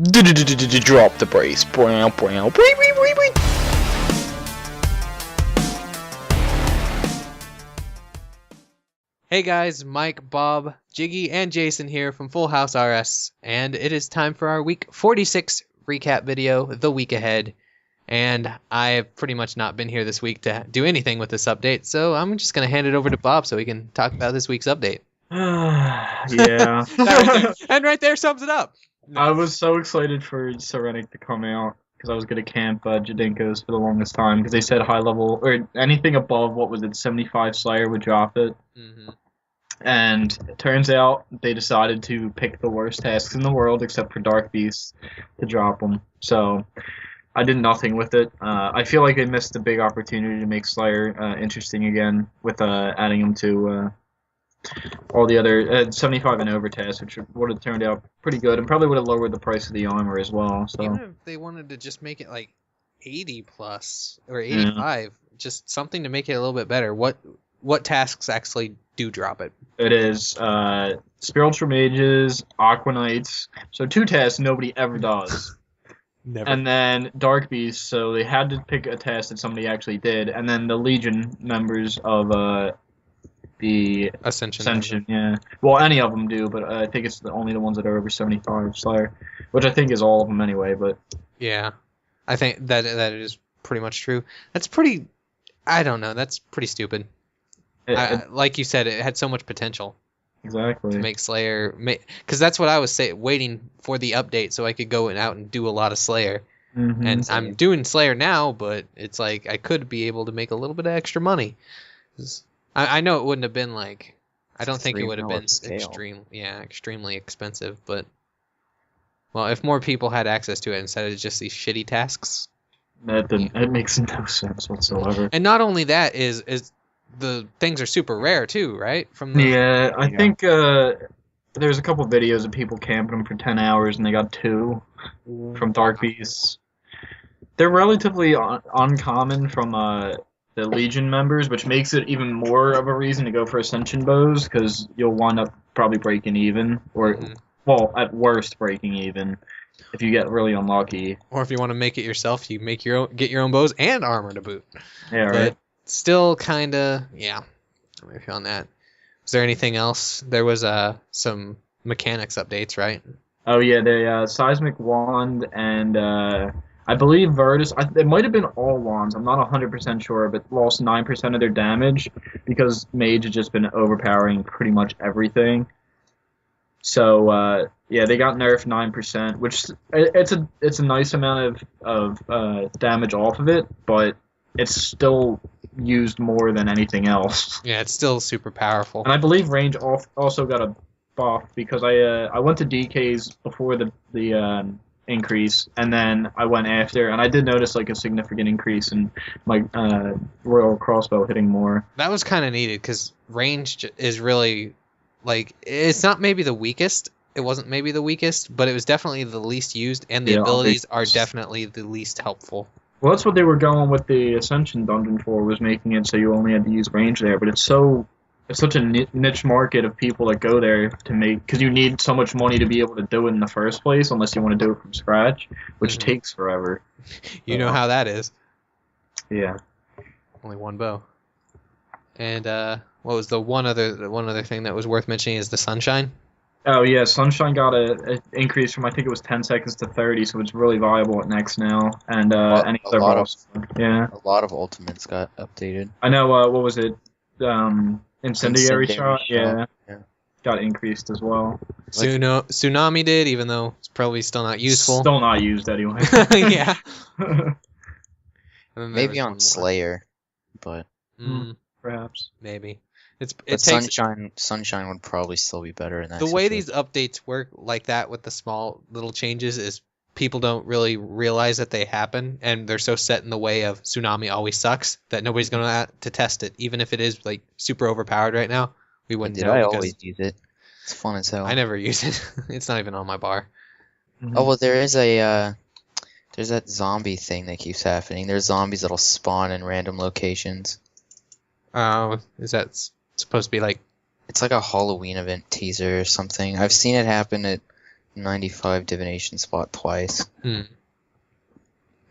Drop the brace. Hey guys, Mike, Bob, Jiggy, and Jason here from FullHouseRS, and it is time for our week 46 recap video, the week ahead. And I've pretty much not been here this week to do anything with this update, so I'm just going to hand it over to Bob so he can talk about this week's update. Yeah. And right there sums it up. I was so excited for Sirenic to come out because I was going to camp Jadinkos for the longest time because they said high level or anything above, what was it, 75 Slayer would drop it. Mm-hmm. And it turns out they decided to pick the worst tasks in the world except for Dark Beasts to drop them. So I did nothing with it. I feel like they missed a big opportunity to make Slayer interesting again with adding them to all the other 75 and over tasks, which would have turned out pretty good and probably would have lowered the price of the armor as well. So even if they wanted to just make it like 80 plus or 85, just something to make it a little bit better. What tasks actually do drop it? It is Spiritual Mages, Aqua Knights. So 2 tasks nobody ever does. Never. And then Dark Beasts, so they had to pick a task that somebody actually did. And then the Legion members of the Ascension, yeah. Well, any of them do, but I think it's only the ones that are over 75 Slayer, which I think is all of them anyway. But yeah, I think that is pretty much true. That's pretty. I don't know. That's pretty stupid. Like you said, it had so much potential. Exactly. To make Slayer, because that's what I was waiting for the update so I could go out and do a lot of Slayer. Mm-hmm. And I'm doing Slayer now, but it's like I could be able to make a little bit of extra money. I know it wouldn't have been like, I don't think it would have been extremely expensive, but well, if more people had access to it instead of just these shitty tasks, it makes no sense whatsoever. And not only that is the things are super rare too, right? I think there's a couple videos of people camping them for 10 hours and they got 2 from Dark Beasts. They're relatively uncommon from the Legion members, which makes it even more of a reason to go for Ascension bows, because you'll wind up probably breaking even, or well, at worst breaking even, if you get really unlucky. Or if you want to make it yourself, you get your own bows and armor to boot. Yeah, right. But still, kinda, yeah. I'm with you on that. Was there anything else? There was some mechanics updates, right? Oh yeah, the Seismic Wand and I believe Virtus, it might have been all wands, I'm not 100% sure, but lost 9% of their damage because Mage has just been overpowering pretty much everything. So, yeah, they got nerfed 9%, which it's a nice amount of damage off of it, but it's still used more than anything else. Yeah, it's still super powerful. And I believe range also got a buff because I went to DKs before the increase, and then I went after, and I did notice like a significant increase in my Royal Crossbow hitting more. That was kind of needed because range is really like, it's not maybe the weakest. It wasn't maybe the weakest, but it was definitely the least used, and the abilities are definitely the least helpful. Well, that's what they were going with the Ascension dungeon for, was making it so you only had to use range there, but it's such a niche market of people that go there to make, because you need so much money to be able to do it in the first place, unless you want to do it from scratch, which takes forever. You know how that is. Yeah. Only one bow. And what was the one other thing that was worth mentioning is the Sunshine. Oh yeah, Sunshine got an increase from, I think it was 10 seconds to 30, so it's really viable at next now. And any other boss. Yeah. A lot of ultimates got updated. I know. What was it? Incendiary shot, yeah, got increased as well. Tsunami did, even though it's probably still not useful. Still not used anyway. Yeah. Maybe on Slayer, but perhaps maybe Sunshine would probably still be better in that. The way these updates work like that with the small little changes is people don't really realize that they happen, and they're so set in the way of Tsunami always sucks that nobody's going to test it, even if it is like super overpowered right now. We wouldn't know. I always use it. It's fun as hell. I never use it. It's not even on my bar. Oh well, there's that zombie thing that keeps happening. There's zombies that'll spawn in random locations. Is that supposed to be like? It's like a Halloween event teaser or something. I've seen it happen at 95 divination spot twice. Hmm.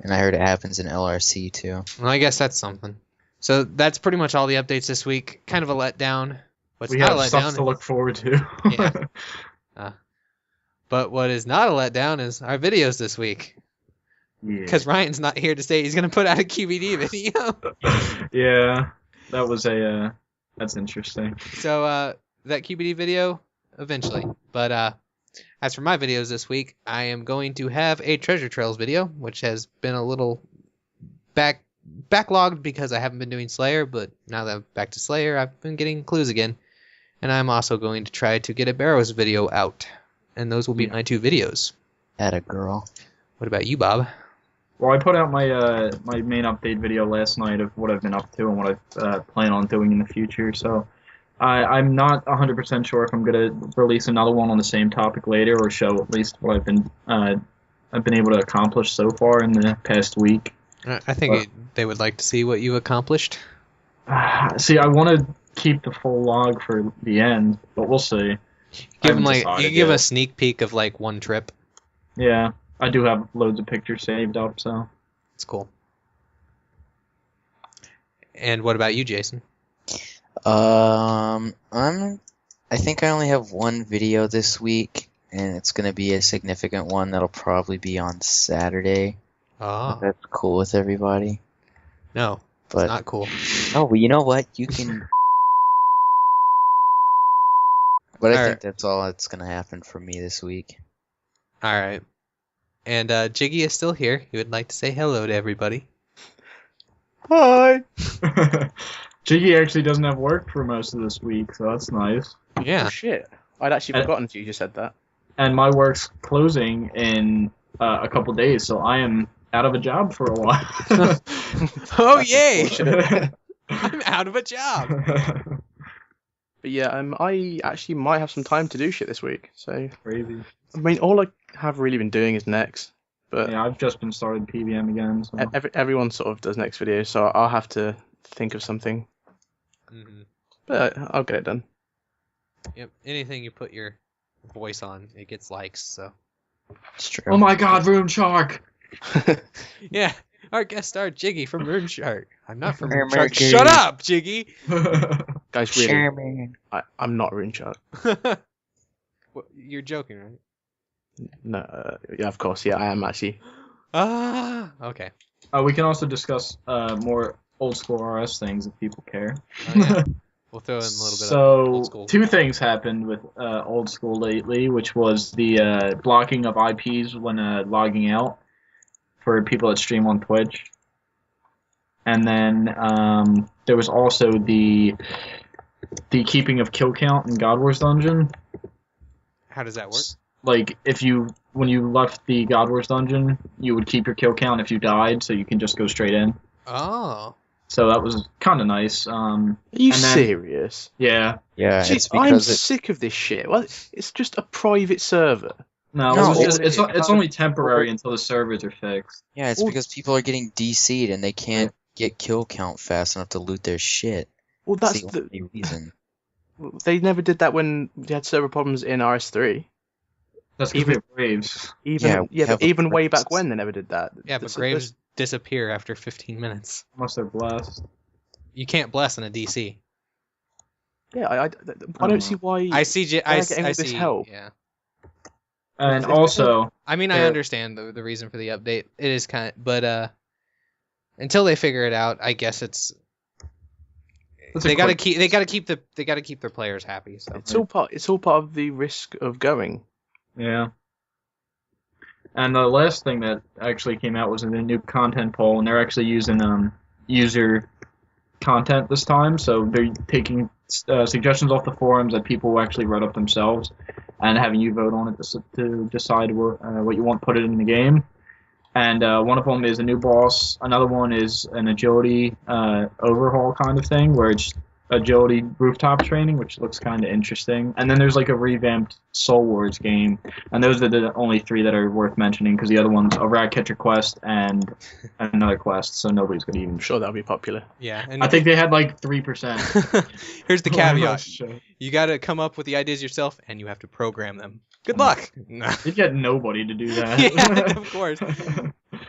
And I heard it happens in LRC too. Well, I guess that's something. So that's pretty much all the updates this week. Kind of a letdown. What's We not a have stuff letdown? to look forward to. Yeah. But what is not a letdown is our videos this week. Yeah. Because Ryan's not here to say he's going to put out a QBD video. Yeah, that was a. That's interesting. So that QBD video eventually. But as for my videos this week, I am going to have a Treasure Trails video, which has been a little backlogged because I haven't been doing Slayer, but now that I'm back to Slayer, I've been getting clues again. And I'm also going to try to get a Barrows video out. And those will be my 2 videos. Atta girl. What about you, Bob? Well, I put out my my main update video last night of what I've been up to and what I plan on doing in the future. So I'm not 100% sure if I'm gonna release another one on the same topic later or show at least what I've been able to accomplish so far in the past week. I think they would like to see what you accomplished. See, I want to keep the full log for the end, but we'll see. Give them you can give a sneak peek of like one trip. Yeah, I do have loads of pictures saved up, so it's cool. And what about you, Jason? I think I only have one video this week, and it's gonna be a significant one that'll probably be on Saturday. Oh. If that's cool with everybody. No, but it's not cool. Oh, well, you know what? You can. But I think that's all that's gonna happen for me this week. All right. And Jiggy is still here. He would like to say hello to everybody. Hi. Jiggy actually doesn't have work for most of this week, so that's nice. Yeah. Oh, shit. I'd actually forgotten you just said that. And my work's closing in a couple days, so I am out of a job for a while. Oh, yay! I'm out of a job. But yeah, I actually might have some time to do shit this week. So Crazy. I mean, all I have really been doing is Next. But yeah, I've just been started PVM again. So. Everyone sort of does Next videos, so I'll have to think of something. Mm-hmm. But I'll get it done. Yep. Anything you put your voice on, it gets likes. So. It's true. Oh my God, Rune Shark! Yeah, our guest star Jiggy from Rune Shark. I'm not from Rune Rune Shark. Shark. Shut up, Jiggy. Guys, really, Sherman. I'm not Rune Shark. You're joking, right? No, yeah, of course, yeah, I am actually. Okay. We can also discuss more old school RS things if people care. Oh, yeah. We'll throw in a little bit of old school. 2 things happened with old school lately, which was the blocking of IPs when logging out for people that stream on Twitch. And then there was also the keeping of kill count in God Wars Dungeon. How does that work? Like, when you left the God Wars Dungeon, you would keep your kill count if you died, so you can just go straight in. Oh. So that was kind of nice. Are you serious? Yeah. Yeah, Jeez, it's I'm because sick of this shit. Well, it's just a private server. No, No, it's only temporary until the servers are fixed. Yeah, it's because people are getting DC'd and they can't get kill count fast enough to loot their shit. Well, that's the only reason. They never did that when they had server problems in RS3. That's because we have Braves. But even way back when they never did that. Yeah, but Graves disappear after 15 minutes. Unless they're blessed. You can't bless in a DC. Yeah, I don't see why. I see. This help. Yeah. And also, I mean, I understand the reason for the update. It is but until they figure it out, I guess they gotta keep their players happy. So it's all part of the risk of going. Yeah. And the last thing that actually came out was in the new content poll, and they're actually using user content this time. So they're taking suggestions off the forums that people actually wrote up themselves, and having you vote on it to decide what you want put it in the game. And one of them is a new boss. Another one is an agility overhaul kind of thing, where it's agility rooftop training, which looks kind of interesting. And then there's like a revamped Soul Wars game, and those are the only 3 that are worth mentioning because the other one's a Ratcatcher quest and another quest, so nobody's gonna even. I'm sure that'll be popular. Yeah, and I think they had like 3%. here's the I'm caveat: not sure. you got to come up with the ideas yourself, and you have to program them. Good luck. You'd get nobody to do that. Yeah, of course.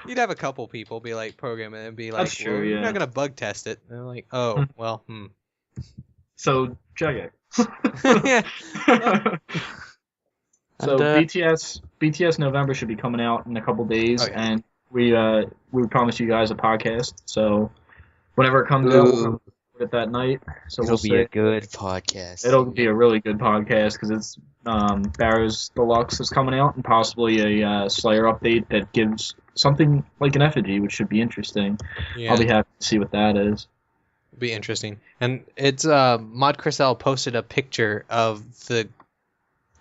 You'd have a couple people be like programming it and be like, That's true, well, you're yeah. not gonna bug test it. And they're like, oh, well, So check it. yeah. So And, BTS November should be coming out in a couple days, Oh, yeah. and we promised you guys a podcast. So whenever it comes out, we'll record it that night. So It'll we'll be see. a good podcast. It'll be a really good podcast because it's Barrow's Deluxe is coming out, and possibly a Slayer update that gives something like an effigy, which should be interesting. Yeah. I'll be happy to see what that is. Be interesting. And it's Mod Chriselle posted a picture of the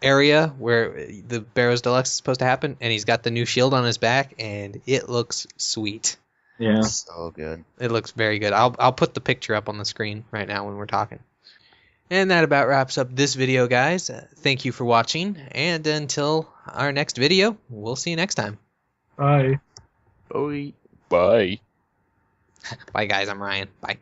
area where the Barrows Deluxe is supposed to happen, and he's got the new shield on his back, and it looks sweet. Yeah. So good. It looks very good. I'll put the picture up on the screen right now when we're talking. And that about wraps up this video, guys. Thank you for watching, and until our next video, we'll see you next time. Bye. Bye. Bye. Bye, guys. I'm Ryan. Bye.